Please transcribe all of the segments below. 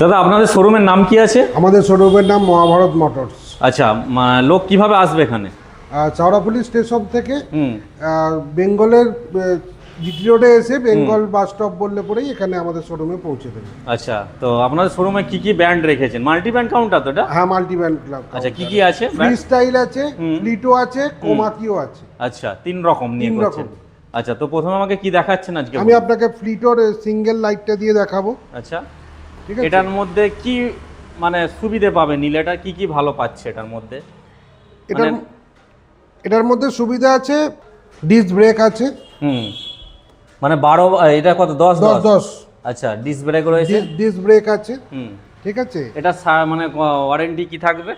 দাদা আপনাদের শোরুমের নাম কি আছে? আমাদের শোরুমের নাম মহাভারত মোটরস। আচ্ছা, লোক কিভাবে আসবে এখানে? চাওড়াপুলি স্টেশন থেকে হুম। বেঙ্গলের জিটি রোডে এসে বেঙ্গল বাস স্টপ বললে পরেই এখানে আমাদের শোরুমে পৌঁছে দেবে। আচ্ছা, তো আপনাদের শোরুমে কি কি ব্র্যান্ড রেখেছেন? মাল্টি ব্র্যান্ড কাউন্টার তো এটা? হ্যাঁ, মাল্টি ব্র্যান্ড ক্লাব। আচ্ছা, কি কি আছে? ফ্রি স্টাইল আছে, ফ্লিটো আছে, কোমাকিও আছে। আচ্ছা, তিন রকম নিয়ে 3 করছেন। রকম। আচ্ছা, তো প্রথমে আমাকে কি দেখাচ্ছেন আজকে? আমি আপনাকে ফ্লিটোর সিঙ্গেল লাইটটা দিয়ে দেখাবো। আচ্ছা, ঠিক আছে। এটার মধ্যে কি মানে সুবিধে পাবে নিলেটা, কি কি ভালো পাচ্ছে এটার মধ্যে? এটার এটার মধ্যে সুবিধা আছে, ডিস্ক ব্রেক আছে। হুম, মানে 12, এটা কত 10 10 10 আচ্ছা, ডিস্ক ব্রেক রয়েছে। ডিস্ক ব্রেক আছে। হুম, ঠিক আছে। এটা মানে ওয়ারেন্টি কি থাকবে?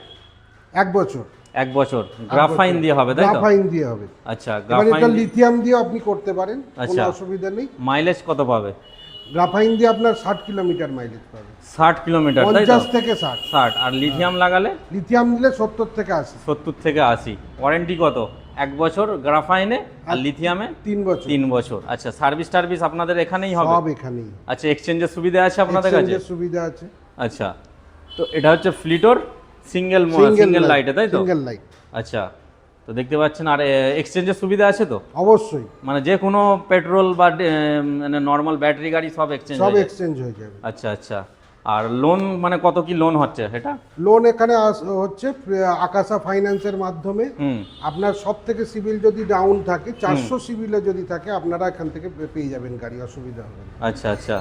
1 বছর। 1 বছর গ্রাফাইন দিয়ে হবে, তাই তো? গ্রাফাইন দিয়ে হবে। আচ্ছা, এবার গ্রাফাইন। এটা লিথিয়াম দিয়ে আপনি করতে পারেন, কোনো আচ্ছা। অসুবিধা নেই। মাইলেজ কত পাবে? গ্রাফাইন দিয়ে আপনার 60 কিলোমিটার মাইলেজ পাবে। 60 কিলোমিটার, তাই তো? 50 থেকে 60। 60। আর লিথিয়াম লাগালে? লিথিয়াম দিলে 70 থেকে 80। 70 থেকে 80। ওয়ারেন্টি কত? 1 বছর গ্রাফাইনে, আর লিথিয়ামে 3 বছর। 3 বছর। আচ্ছা, সার্ভিস টার্ভিস আপনাদের এখানেই হবে? সব এখানেই। আচ্ছা, এক্সচেঞ্জের সুবিধা আছে আপনাদের কাছে? এক্সচেঞ্জের সুবিধা আছে। আচ্ছা, তো এটা হচ্ছে ফ্লিটোর সিঙ্গেল লাইটে, তাই তো? Single light. আচ্ছা, তো দেখতে পাচ্ছেন। আর এক্সচেঞ্জের সুবিধা আছে তো? অবশ্যই। মানে যে কোনো পেট্রোল বা মানে নর্মাল ব্যাটারি গাড়ি সব এক্সচেঞ্জ সব হয়ে যায়? এক্সচেঞ্জ হয়ে যাবে। আচ্ছা আচ্ছা। আর লোন মানে কত কি লোন হচ্ছে সেটা? লোন এখানে হচ্ছে আকাশা ফাইন্যান্সের মাধ্যমে। হুম। আপনার সব থেকে সিভিল যদি ডাউন থাকে, 400 সিভিলে যদি থাকে, আপনারা এখান থেকে পেয়ে যাবেন গাড়ি, অসুবিধা হবে না। আচ্ছা আচ্ছা।